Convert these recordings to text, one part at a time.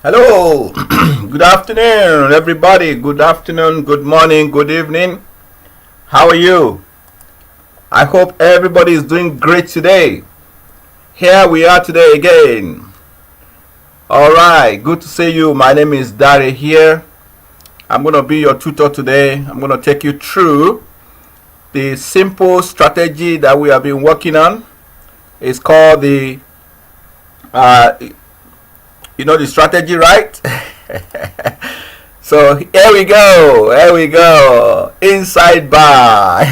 Hello, good afternoon, everybody. Good afternoon, good morning, good evening. How are you? I hope everybody is doing great today. Here we are today again. All right, good to see you. My name is Dari here. I'm going to be your tutor today. I'm going to take you through the simple strategy that we have been working on. It's called the the strategy, right? So here we go, inside bar.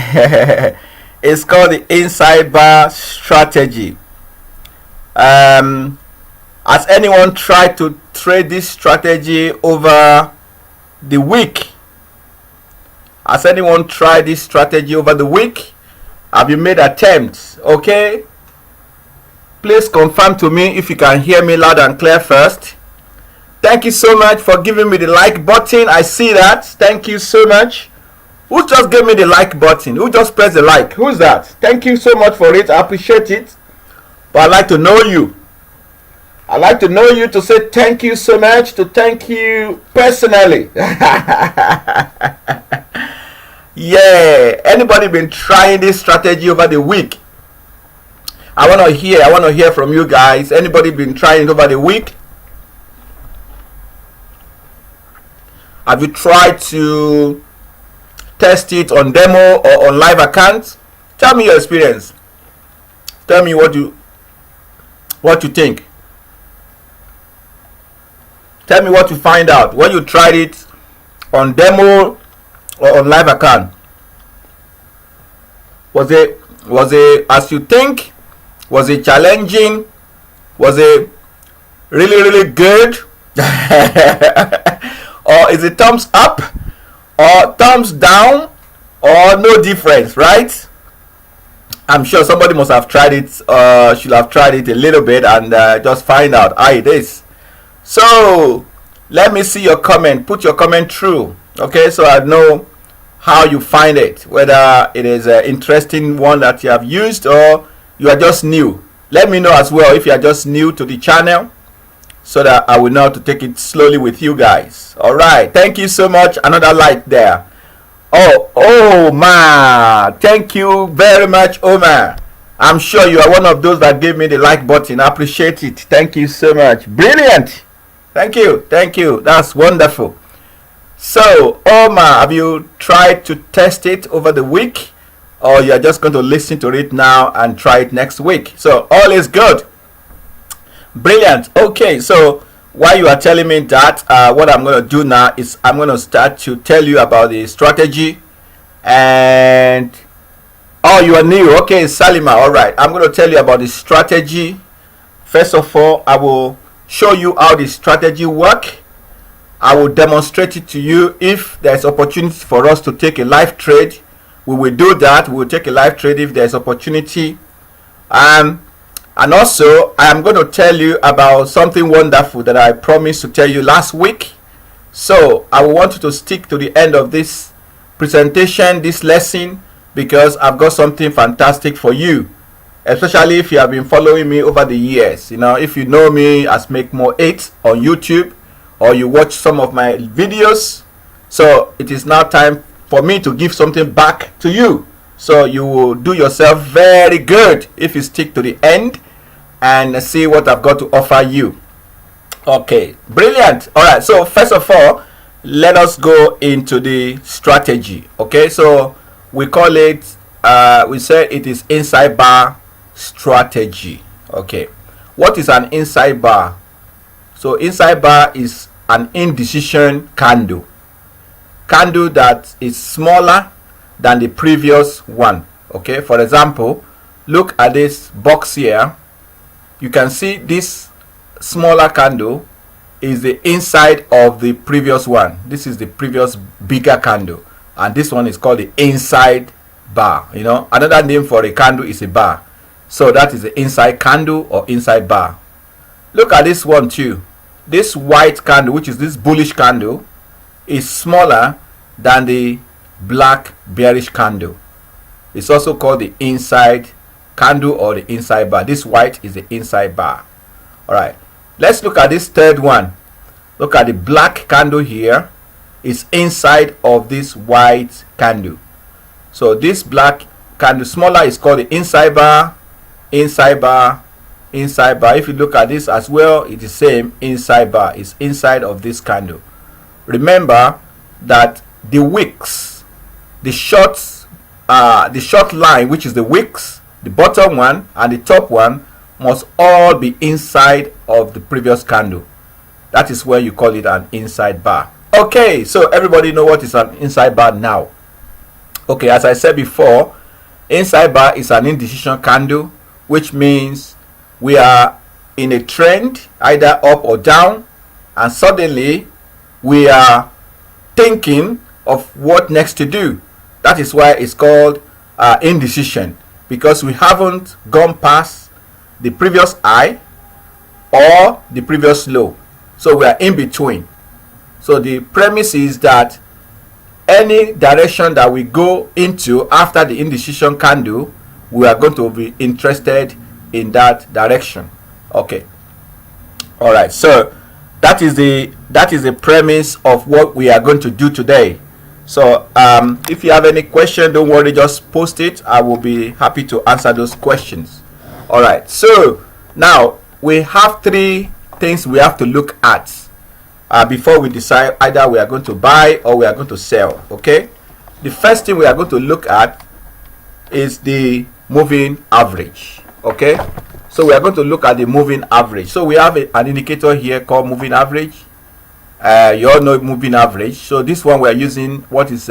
It's called the inside bar strategy. Has anyone tried to trade this strategy over the week? Has anyone tried this strategy over the week? Have you made attempts? Okay, please confirm to me if you can hear me loud and clear first. Thank you so much for giving me the like button. I see that. Thank you so much. Who just gave me the like button? Who just pressed the like? Who's that? Thank you so much for it. I appreciate it. But I'd like to know you. I'd like to know you to say thank you so much, to thank you personally. Yeah. Anybody been trying this strategy over the week? I want to hear from you guys. Anybody been trying it over the week? Have you tried to test it on demo or on live account? Tell me your experience. Tell me what you think. Tell me what you find out when you tried it on demo or on live account. Was it as you think? Was it challenging? Was it really good? Or is it thumbs up or thumbs down or no difference, right? I'm sure somebody must have tried it, should have tried it a little bit and just find out how it is. So let me see your comment. Put your comment through, okay, so I know how you find it, whether it is an interesting one that you have used or you are just new. Let me know as well if you are just new to the channel, so that I will know how to take it slowly with you guys. All right, thank you so much. Another like there. Oh Omar, thank you very much, Omar. I'm sure you are one of those that gave me the like button. I appreciate it. Thank you so much. Brilliant. Thank you. That's wonderful. So Omar, have you tried to test it over the week, or you're just going to listen to it now and try it next week? So all is good. Brilliant. Okay, so while you are telling me that, what I'm going to do now is I'm going to start to tell you about the strategy. And you are new. Okay, Salima. All right, I'm going to tell you about the strategy. First of all, I will show you how the strategy works. I will demonstrate it to you. If there's opportunity for us to take a live trade, we will do that. We will take a live trade if there's opportunity. And also, I am going to tell you about something wonderful that I promised to tell you last week. So I want you to stick to the end of this presentation, this lesson, because I've got something fantastic for you. Especially if you have been following me over the years. If you know me as Make More 8 on YouTube, or you watch some of my videos. So it is now time for me to give something back to you. So you will do yourself very good if you stick to the end and see what I've got to offer you. Okay, brilliant. All right, so first of all, let us go into the strategy. Okay, so we call it, we say it is inside bar strategy. Okay, what is an inside bar? So inside bar is an indecision candle that is smaller than the previous one. Okay, for example, look at this box here. You can see this smaller candle is the inside of the previous one. This is the previous bigger candle, and this one is called the inside bar. Another name for a candle is a bar. So that is the inside candle or inside bar. Look at this one too. This white candle, which is this bullish candle, is smaller than the black bearish candle. It's also called the inside candle or the inside bar. This white is the inside bar. All right, let's look at this third one. Look at the black candle here. It's inside of this white candle. So this black candle smaller is called the inside bar, inside bar, inside bar. If you look at this as well, it's the same. Inside bar is inside of this candle. Remember that the wicks, the short line, which is the wicks, the bottom one and the top one, must all be inside of the previous candle. That is where you call it an inside bar. Okay, so everybody know what is an inside bar now. Okay, as I said before, inside bar is an indecision candle, which means we are in a trend, either up or down, and suddenly we are thinking of what next to do. That is why it's called indecision, because we haven't gone past the previous high or the previous low, so we are in between. So the premise is that any direction that we go into after the indecision candle, we are going to be interested in that direction. Okay, all right, so that is the premise of what we are going to do today. So if you have any question, don't worry, just post it. I will be happy to answer those questions. All right, so now we have three things we have to look at before we decide either we are going to buy or we are going to sell. Okay, the first thing we are going to look at is the moving average. Okay, so we are going to look at the moving average. So we have an indicator here called moving average. You all know moving average. So this one we are using what is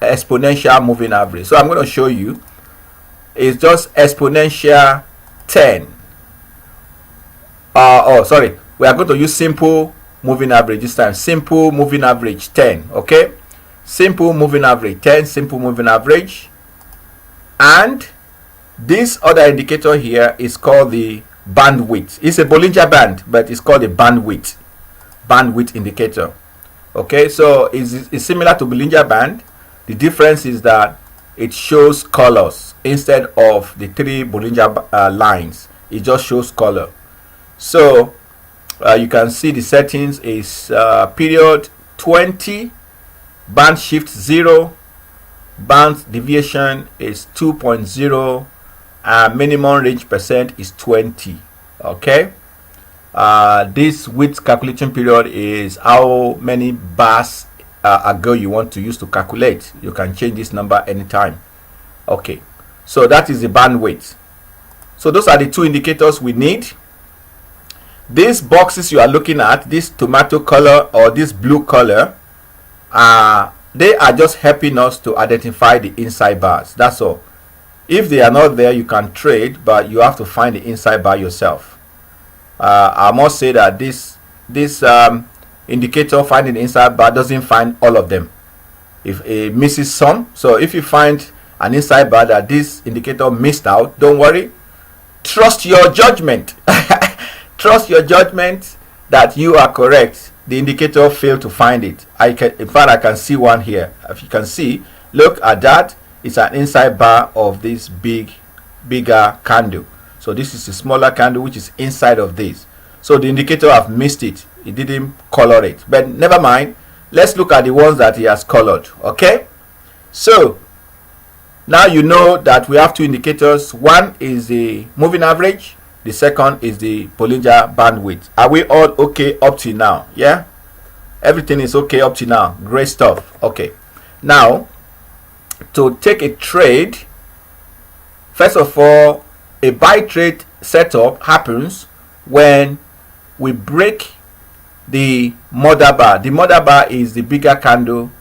exponential moving average. So I'm going to show you. It's just exponential 10. We are going to use simple moving average this time. Simple moving average 10. Okay, simple moving average 10. Simple moving average. And this other indicator here is called the bandwidth. It's a Bollinger Band, but it's called the bandwidth indicator. Okay, so it's similar to Bollinger Band. The difference is that it shows colors instead of the three Bollinger lines. It just shows color. So you can see the settings is period 20, band shift 0, band deviation is 2.0, and minimum range percent is 20. Okay, this width calculation period is how many bars ago you want to use to calculate. You can change this number anytime. Okay, so that is the bandwidth. So those are the two indicators we need. These boxes you are looking at, this tomato color or this blue color, they are just helping us to identify the inside bars. That's all. If they are not there, you can trade, but you have to find the inside bar yourself. I must say that this indicator finding the inside bar doesn't find all of them. If it misses some, so if you find an inside bar that this indicator missed out, don't worry. Trust your judgment. Trust your judgment that you are correct. The indicator failed to find it. In fact, I can see one here. If you can see, look at that. It's an inside bar of this bigger candle. So this is a smaller candle which is inside of this. So the indicator have missed it. It didn't color it. But never mind. Let's look at the ones that he has colored. Okay. So now you know that we have two indicators. One is the moving average. The second is the Bollinger bandwidth. Are we all okay up to now? Yeah, everything is okay up to now. Great stuff. Okay, now to take a trade, first of all, a buy trade setup happens when we break the mother bar. The mother bar is the bigger candle,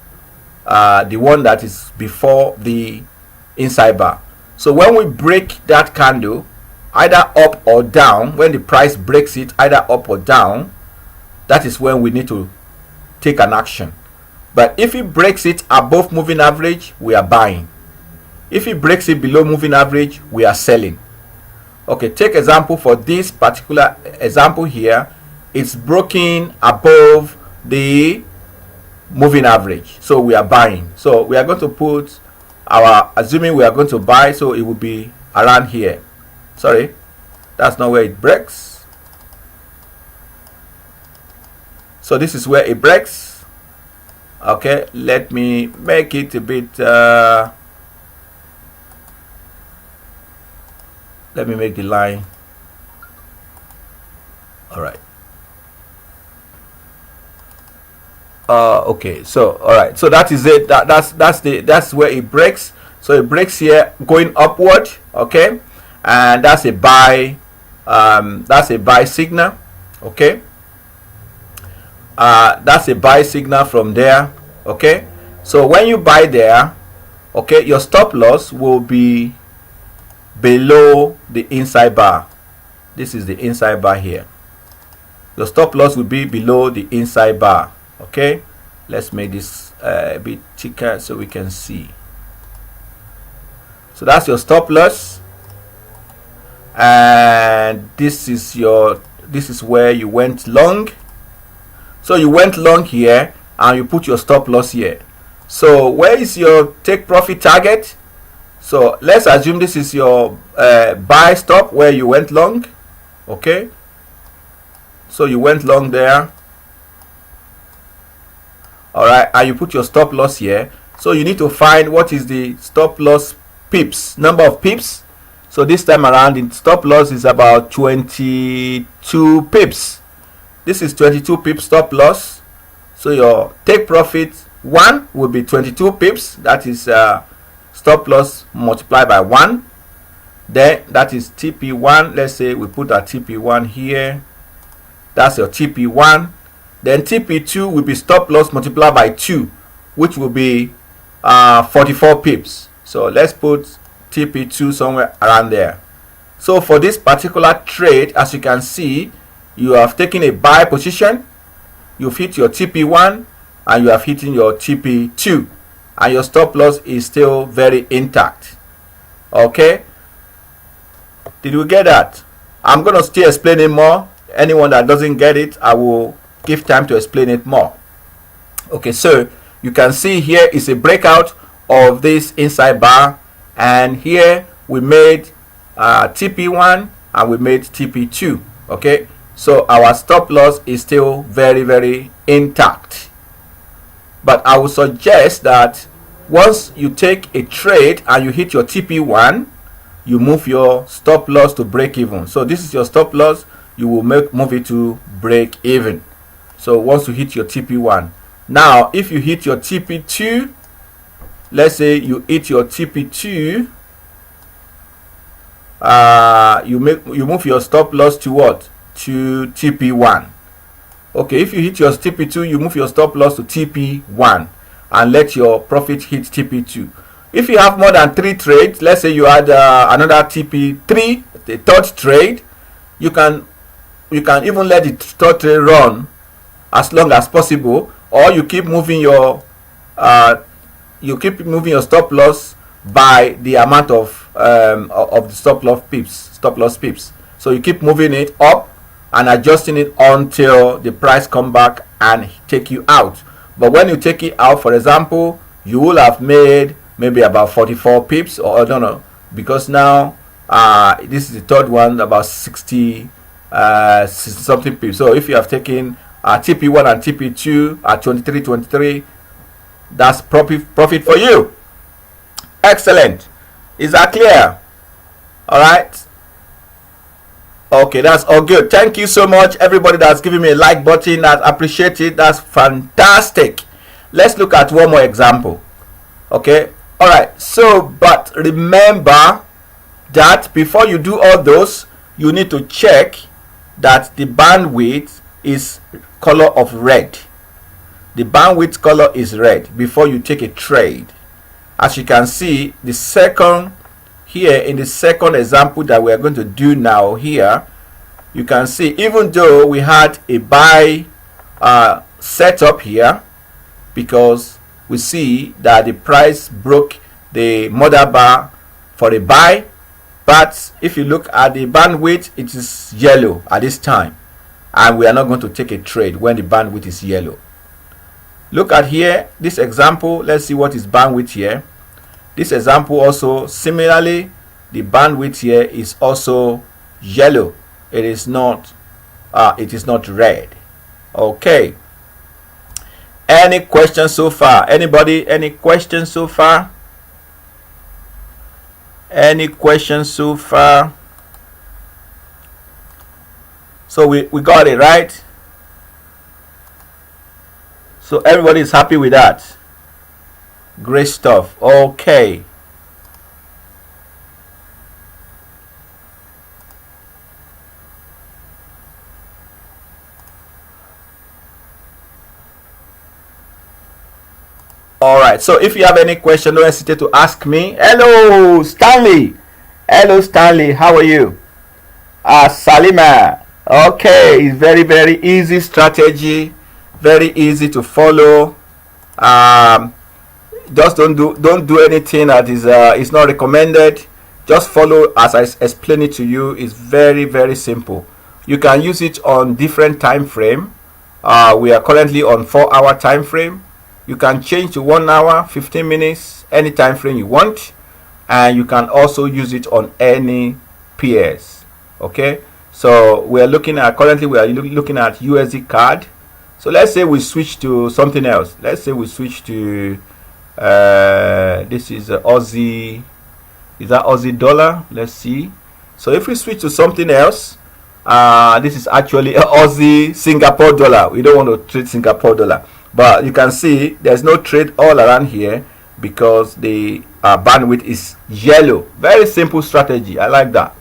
the one that is before the inside bar. So when we break that candle, either up or down, when the price breaks it either up or down, that is when we need to take an action. But if it breaks it above moving average, we are buying. If it breaks it below moving average, we are selling. Okay, take example for this particular example here. It's broken above the moving average, so we are buying. So we are going to put our, assuming we are going to buy, so it will be around here. Sorry, that's not where it breaks. So this is where it breaks. Okay, let me make it a bit let me make the line. All right. Okay, so all right, so that is it. That's where it breaks. So it breaks here going upward. Okay, and that's a buy. That's a buy signal. Okay, that's a buy signal from there. Okay, so when you buy there, okay, your stop loss will be below the inside bar. This is the inside bar here. Your stop loss will be below the inside bar. Okay, let's make this a bit thicker so we can see. So that's your stop loss, and this is where you went long. So you went long here and you put your stop loss here. So where is your take profit target? So let's assume this is your buy stop where you went long. Okay, so you went long there. All right, and you put your stop loss here. So you need to find what is the stop loss pips, number of pips. So this time around the stop loss is about 22 pips. This is 22 pips stop loss. So your take profit 1 will be 22 pips. That is stop loss multiplied by 1. Then that is TP1. Let's say we put our TP1 here. That's your TP1. Then TP2 will be stop loss multiplied by 2, which will be 44 pips. So let's put TP2 somewhere around there. So for this particular trade, as you can see, you have taken a buy position, you've hit your TP1, and you have hit your TP2, and your stop loss is still very intact. Okay, did we get that? I'm going to still explain it more. Anyone that doesn't get it, I will give time to explain it more. Okay, so you can see here is a breakout of this inside bar, and here we made TP1 and we made TP2. Okay, so our stop loss is still very, very intact. But I would suggest that once you take a trade and you hit your TP1, you move your stop loss to break even. So this is your stop loss, you will move it to break even. So once you hit your TP1, now if you hit your TP2, let's say you hit your TP2, you move your stop loss to what? To TP1. Okay, if you hit your TP2, you move your stop loss to TP1 and let your profit hit TP2. If you have more than 3 trades, let's say you had another TP3, the third trade, you can even let the third trade run as long as possible, or you keep moving your stop loss by the amount of the stop loss pips. So you keep moving it up and adjusting it until the price come back and take you out. But when you take it out, for example, you will have made maybe about 44 pips, or I don't know, because now this is the third one, about 60 something pips. So if you have taken TP1 and TP2 at 23, that's profit for you. Excellent. Is that clear? All right. Okay, that's all good. Thank you so much, everybody that's giving me a like button. I appreciate it. That's fantastic. Let's look at one more example. Okay. All right. So, but remember that before you do all those, you need to check that the bandwidth is color of red. The bandwidth color is red before you take a trade. As you can see, the second here in the second example that we are going to do now here, you can see even though we had a buy setup here, because we see that the price broke the mother bar for a buy, but if you look at the bandwidth, it is yellow at this time, and we are not going to take a trade when the bandwidth is yellow. Look at here, this example. Let's see what is bandwidth here. This example also, similarly, the bandwidth here is also yellow. It is not red. Okay, Any questions so far? Anybody? Any questions so far? Any questions so far? So we got it, right? So everybody is happy with that. Great stuff. Okay. All right. So if you have any question, don't hesitate to ask me. Hello, Stanley. Hello, Stanley. How are you? Salima. Okay, it's very easy strategy, very easy to follow. Just don't do anything that is not recommended. Just follow as I explain it to you. It's very simple. You can use it on different time frame. We are currently on 4-hour time frame. You can change to 1 hour, 15 minutes, any time frame you want, and you can also use it on any PS. Okay, so we are looking at looking at USD card. So let's say we switch to something else. Let's say we switch to this is Aussie. Is that Aussie dollar? Let's see. So if we switch to something else, this is actually Aussie Singapore dollar. We don't want to trade Singapore dollar, but you can see there's no trade all around here because the bandwidth is yellow. Very simple strategy. I like that.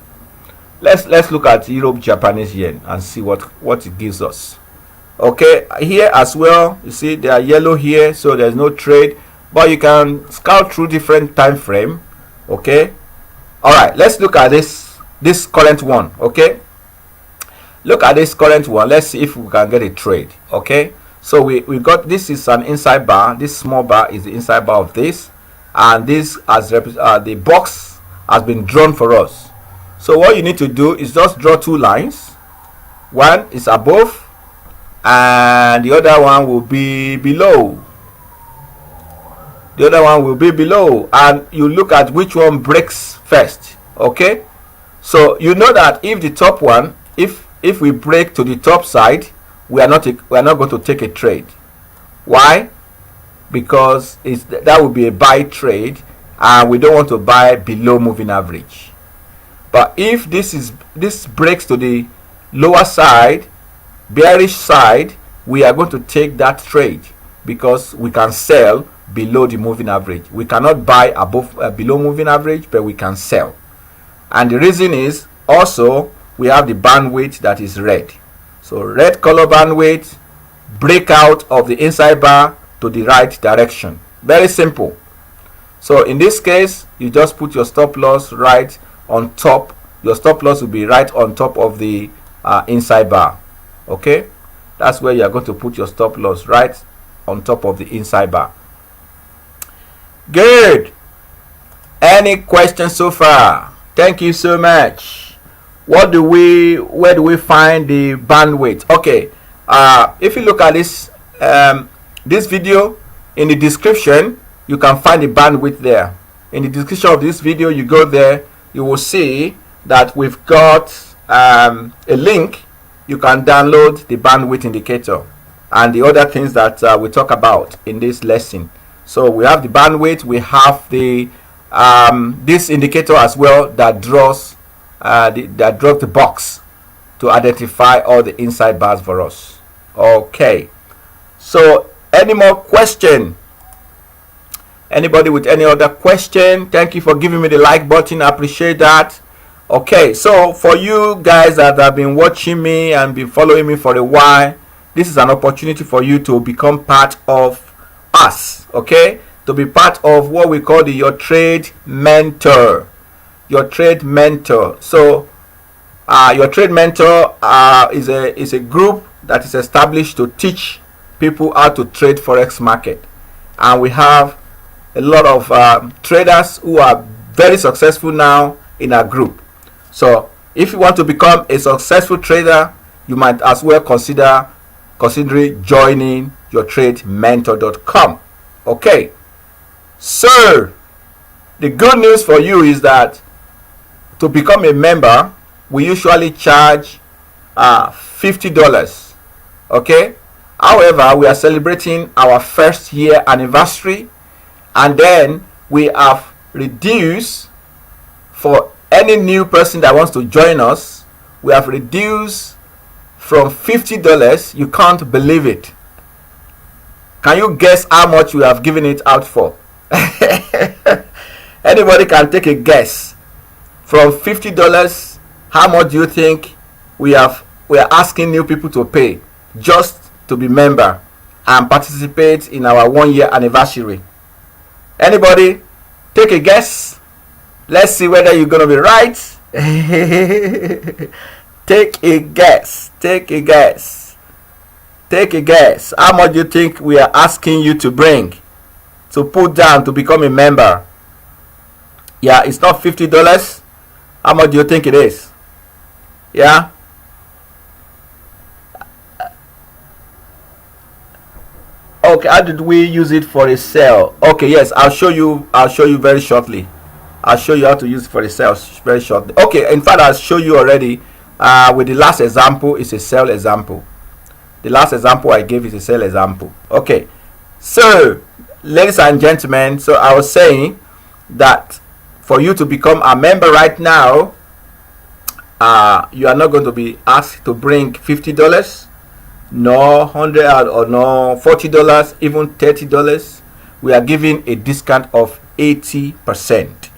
Let's look at Europe Japanese yen and see what it gives us. Okay, here as well, you see they are yellow here, so there's no trade, but you can scout through different time frame. Okay, all right, let's look at this current one. Okay, look at this current one. Let's see if we can get a trade. Okay, so we got, this is an inside bar. This small bar is the inside bar of this, and this as the box has been drawn for us. So what you need to do is just draw 2 lines. One is above and the other one will be below. The other one will be below, and you look at which one breaks first. Okay, so you know that if the top one, if we break to the top side, we are not going to take a trade. Why? Because that will be a buy trade, and we don't want to buy below moving average. But if this breaks to the lower side, bearish side, we are going to take that trade because we can sell below the moving average. We cannot buy above below moving average, but we can sell. And the reason is also we have the bandwidth that is red. So red color bandwidth, breakout of the inside bar to the right direction. Very simple. So in this case, you just put your stop loss right on top. Your stop loss will be right on top of the inside bar. Okay, that's where you are going to put your stop loss, right on top of the inside bar. Good. Any questions so far? Thank you so much. Where do we find the bandwidth? Okay, if you look at this this video, in the description you can find the bandwidth there. In the description of this video, you go there, you will see that we've got a link. You can download the bandwidth indicator and the other things that we talk about in this lesson. So we have the bandwidth, we have the this indicator as well that draws the box to identify all the inside bars for us. Okay, so any more question? Anybody with any other question? Thank you for giving me the like button. I appreciate that. Okay, so for you guys that have been watching me and been following me for a while, this is an opportunity for you to become part of us. Okay, to be part of what we call your trade mentor. Your trade mentor. So your trade mentor is a group that is established to teach people how to trade forex market, and we have a lot of traders who are very successful now in our group. So if you want to become a successful trader, you might as well consider joining yourtradementor.com. Okay, so the good news for you is that to become a member, we usually charge $50. Okay, However, we are celebrating our first year anniversary, and then we have reduced, for any new person that wants to join us, we have reduced from $50. You can't believe it. Can you guess how much we have given it out for? Anybody can take a guess. From $50, how much do you think we are asking new people to pay just to be member and participate in our 1 year anniversary? Anybody take a guess? Let's see whether you're gonna be right. Take a guess. Take a guess. Take a guess. How much do you think we are asking you to bring, to put down to become a member? Yeah, it's not $50. How much do you think it is? Yeah. Okay, how did we use it for a sale? Okay, yes, I'll show you very shortly. I'll show you how to use it for a sale very shortly. Okay, in fact, I'll show you already. With the last example, it's a sale example. The last example I gave is a sale example. Okay, so ladies and gentlemen, so I was saying that for you to become a member right now, you are not going to be asked to bring $50, no $100 or no $40, even $30. We are giving a discount of 80%.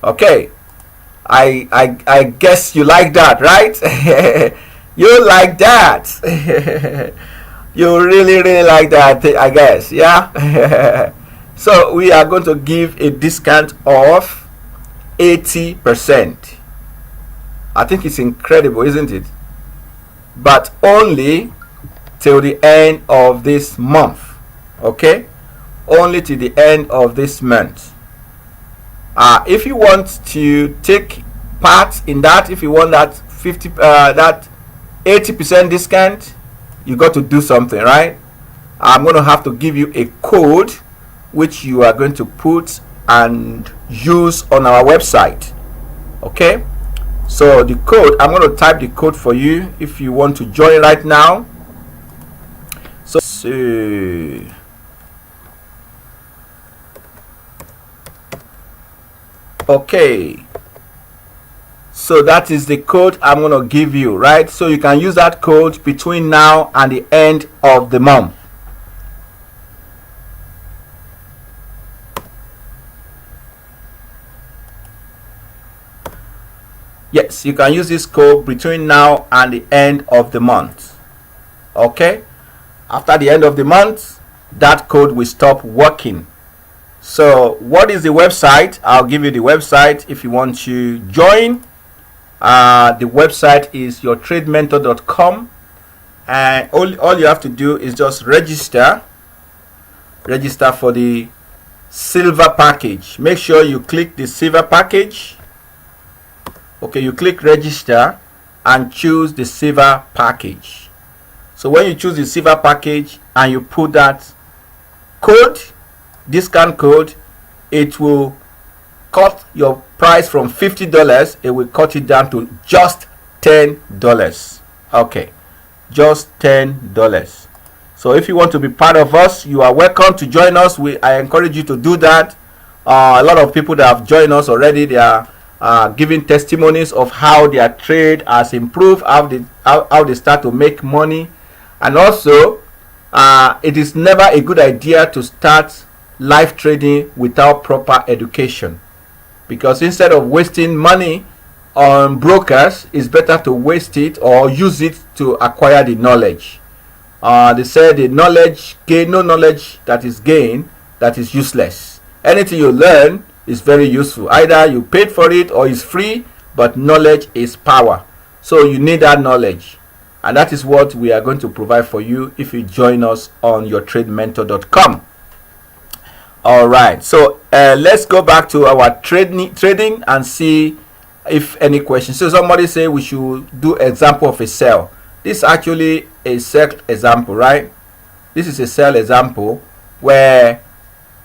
Okay, I guess you like that, right? You like that. You really like that, I guess. Yeah. So we are going to give a discount of 80%. I think it's incredible, isn't it? But only till the end of this month. Okay, only till the end of this month. If you want to take part in that, if you want that 80% discount, you got to do something, right? I'm going to have to give you a code which you are going to put and use on our website. Okay, so the code, I'm going to type the code for you if you want to join right now. So okay, so that is the code I'm going to give you, right? So you can use that code between now and the end of the month. Yes, you can use this code between now and the end of the month. Okay, after the end of the month, that code will stop working. So what is the website? I'll give you the website if you want to join. The website is yourtradementor.com, and all you have to do is just register for the silver package. Make sure you click the silver package. Okay, you click register and choose the silver package. So when you choose the silver package and you put that code, discount code, it will cut your price from $50. It will cut it down to just $10. Okay, just $10. So if you want to be part of us, you are welcome to join us. I encourage you to do that. A lot of people that have joined us already, they are giving testimonies of how their trade has improved, how they start to make money. And also, it is never a good idea to start live trading without proper education, because instead of wasting money on brokers, it's better to waste it or use it to acquire the knowledge. They say the knowledge gain, no knowledge that is gained that is useless. Anything you learn is very useful. Either you paid for it or it's free, but knowledge is power. So you need that knowledge, and that is what we are going to provide for you if you join us on yourtradementor.com. All right, so let's go back to our trading and see if any questions. So somebody say we should do example of a sell. This is actually a sell example, right? This is a sell example where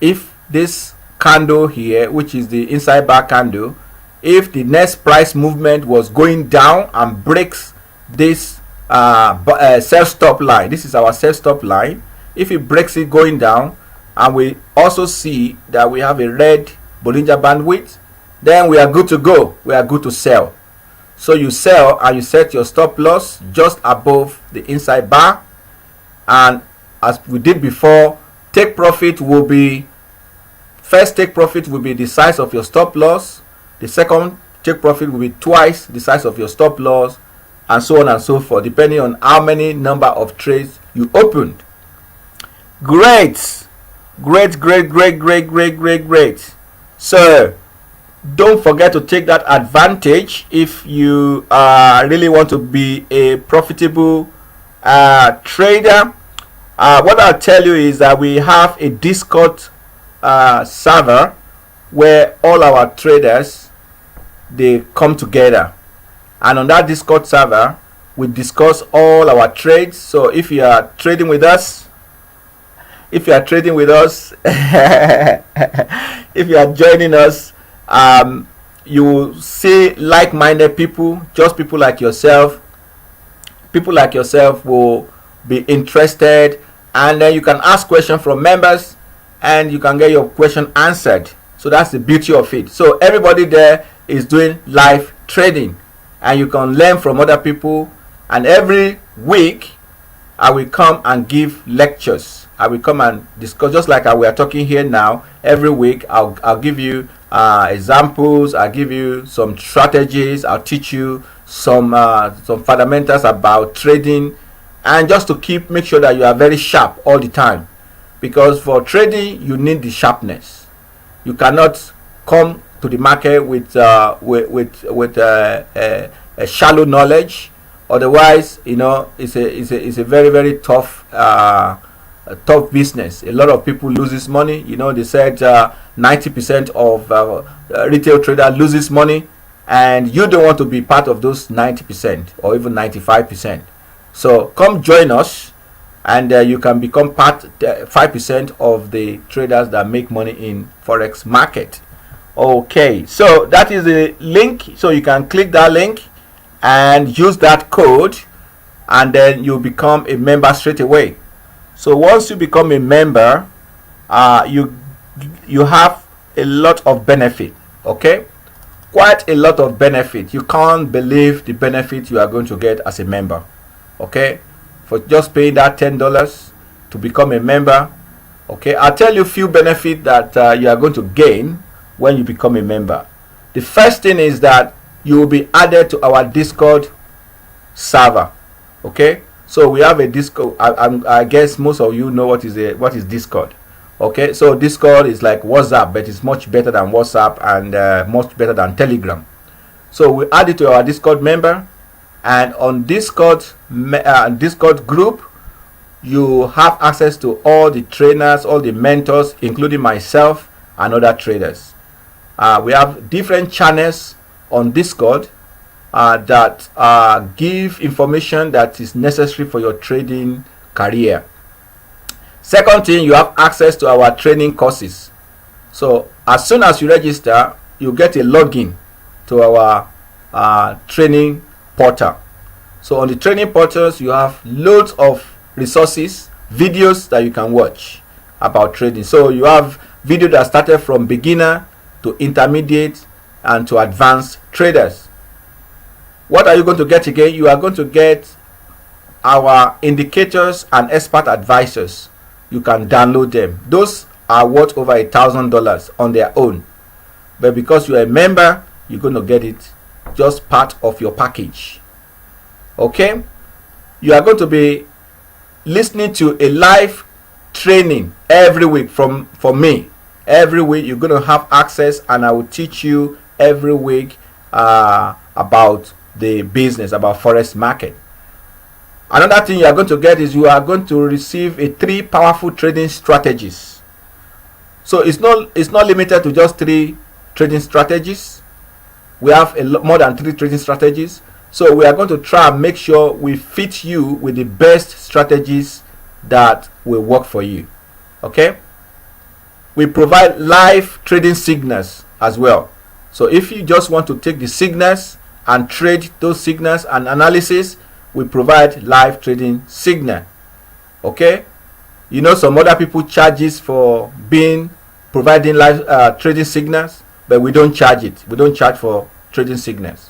if this candle here, which is the inside bar candle, if the next price movement was going down and breaks this sell stop line. This is our sell stop line. If it breaks it going down, and we also see that we have a red Bollinger Bandwidth, then we are good to go. We are good to sell. So you sell and you set your stop loss just above the inside bar, and as we did before, take profit will be first take profit will be the size of your stop loss. The second take profit will be twice the size of your stop loss, and so on and so forth, depending on how many number of trades you opened. Great. So don't forget to take that advantage if you really want to be a profitable trader. What I'll tell you is that we have a Discord server where all our traders, they come together, and on that Discord server we discuss all our trades. So if you are trading with us, if you are joining us, you will see like-minded people, just people like yourself. People like yourself will be interested, and then you can ask questions from members and you can get your question answered. So that's the beauty of it. So everybody there is doing live trading, and you can learn from other people. And every week I will come and give lectures. I will come and discuss, just like we are talking here now. Every week I'll give you examples. I'll give you some strategies. I'll teach you some fundamentals about trading, and just to make sure that you are very sharp all the time, because for trading you need the sharpness. You cannot come to the market with a shallow knowledge. Otherwise, it's a very, very tough tough business. A lot of people loses money. They said 90% of retail trader loses money, and you don't want to be part of those 90% or even 95%. So come join us, and you can become 5% of the traders that make money in Forex market. Okay, so that is the link. So you can click that link and use that code, and then you become a member straight away. So once you become a member, you have a lot of benefit. Okay, quite a lot of benefit. You can't believe the benefit you are going to get as a member. Okay, for just paying that $10 to become a member. Okay, I'll tell you a few benefits that you are going to gain when you become a member. The first thing is that you will be added to our Discord server. Okay, so we have a Discord. I guess most of you know what is Discord. Okay, so Discord is like WhatsApp, but it's much better than WhatsApp and much better than Telegram. So we add it to our Discord member, and on Discord group, you have access to all the trainers, all the mentors, including myself and other traders. We have different channels on Discord that give information that is necessary for your trading career. Second thing, you have access to our training courses. So as soon as you register, you get a login to our training portal. So on the training portals, you have loads of resources, videos that you can watch about trading. So you have video that started from beginner to intermediate and to advanced traders. What are you going to get again? You are going to get our indicators and expert advisors. You can download them. Those are worth over $1,000 on their own, but because you are a member, you're going to get it just part of your package. Okay, you are going to be listening to a live training every week from me. Every week you're going to have access, and I will teach you every week about the business, about Forex market. Another thing you are going to get is you are going to receive 3 powerful trading strategies. So it's not limited to just 3 trading strategies. We have more than 3 trading strategies. So we are going to try and make sure we fit you with the best strategies that will work for you. Okay, we provide live trading signals as well. So if you just want to take the signals and trade those signals and analysis, we provide live trading signal. Okay, you know some other people charges for providing live trading signals, but we don't charge it. We don't charge for trading signals.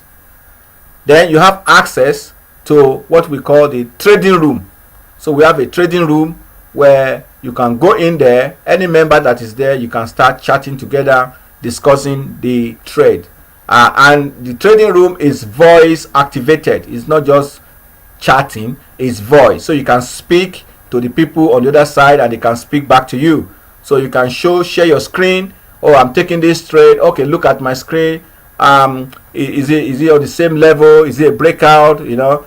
Then you have access to what we call the trading room. So we have a trading room where you can go in there. Any member that is there, you can start chatting together, discussing the trade. And the trading room is voice activated. It's not just chatting, it's voice. So you can speak to the people on the other side and they can speak back to you. So you can share your screen. Oh, I'm taking this trade. Okay, look at my screen. Is it on the same level? Is it a breakout? You know,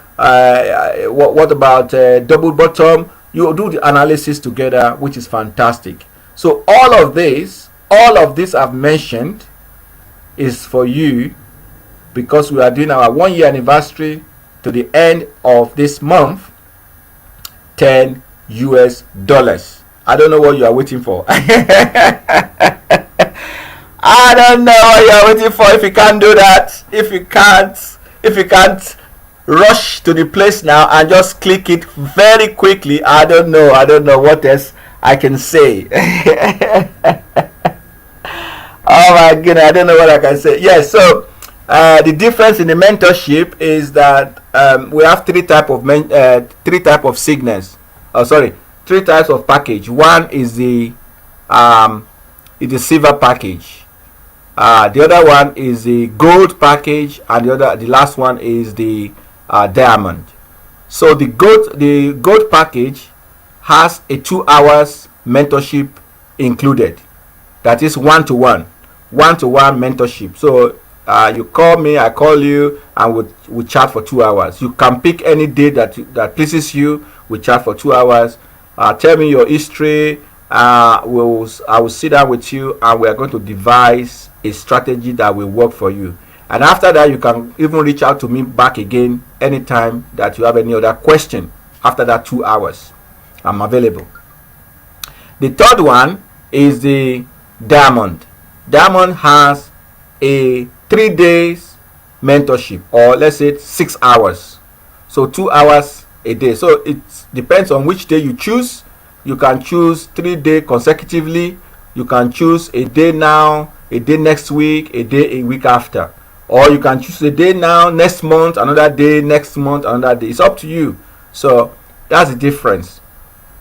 what about double bottom? You do the analysis together, which is fantastic. So all of this I've mentioned is for you because we are doing our 1 year anniversary to the end of this month. $10 US. I don't know what you are waiting for. I don't know what you are waiting for. If you can't do that, if you can't rush to the place now and just click it very quickly, I don't know what else I can say. Oh my goodness, I don't know what I can say. Yes, so the difference in the mentorship is that we have three type of signals. Three types of package. One is the silver package. The other one is the gold package, and the last one is the diamond. So the gold package has a 2 hours mentorship included. That is one-to-one mentorship. So you call me, I call you, and we chat for 2 hours. You can pick any day that pleases you. We chat for 2 hours. Tell me your history. I will sit down with you, and we are going to devise a strategy that will work for you. And after that, you can even reach out to me back again anytime that you have any other question. After that 2 hours, I'm available. The third one is the diamond. Diamond has a 3 days mentorship, or let's say 6 hours. So 2 hours a day. So it depends on which day you choose. You can choose 3 days consecutively. You can choose a day now, a day next week, a day a week after. Or you can choose a day now, next month, another day, next month, another day. It's up to you. So that's the difference.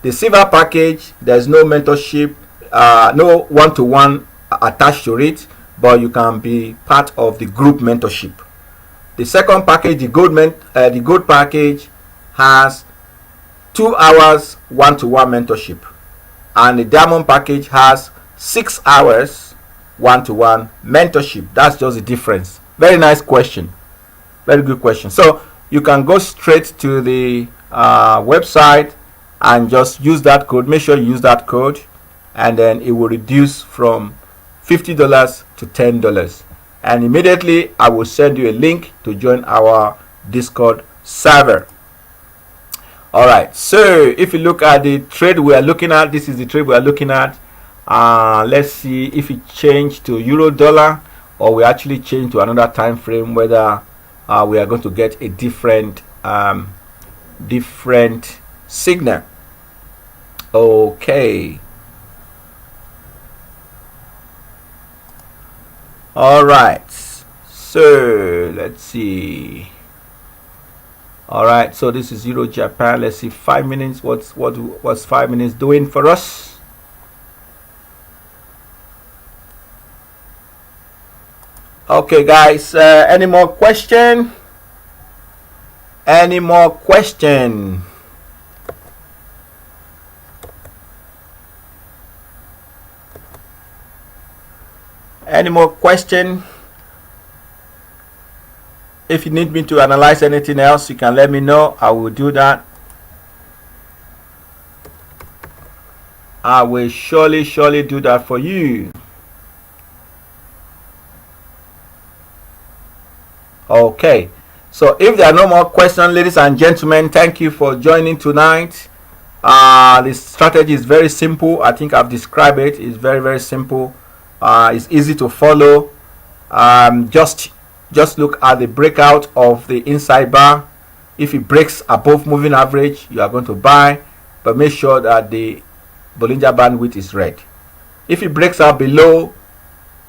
The silver package, there's no mentorship, no one-to-one attached to it, but you can be part of the group mentorship. The second package, the gold package, has 2 hours one-to-one mentorship, and the diamond package has 6 hours one-to-one mentorship. That's just the difference. Very nice question, very good question. So you can go straight to the website and just use that code. Make sure you use that code, and then it will reduce from $50 to $10, and immediately I will send you a link to join our Discord server. Alright, so if you look at the trade we are looking at, this is the trade we are looking at. Let's see if it changed to euro dollar, or we actually change to another time frame, whether we are going to get a different signal. Okay. Alright, so let's see. Alright, so this is Euro Japan. Let's see 5 minutes. What's 5 minutes doing for us? Okay guys, any more question? Any more question? Any more question? If you need me to analyze anything else, you can let me know. I will do that. I will surely do that for you. Okay, so if there are no more questions, ladies and gentlemen, thank you for joining tonight. The strategy is very simple. I think I've described it. It's very simple. It's easy to follow. Just look at the breakout of the inside bar, If it breaks above moving average, you are going to buy, but make sure that the Bollinger Bandwidth is red. If it breaks out below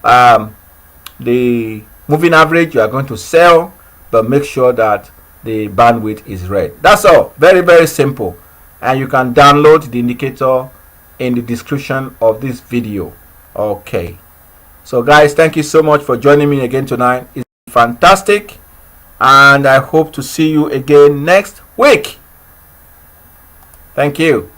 the moving average, you are going to sell, but make sure that the bandwidth is red. That's all. Very, very simple. And you can download the indicator in the description of this video. Okay. So guys, thank you so much for joining me again tonight. It's fantastic. And I hope to see you again next week. Thank you.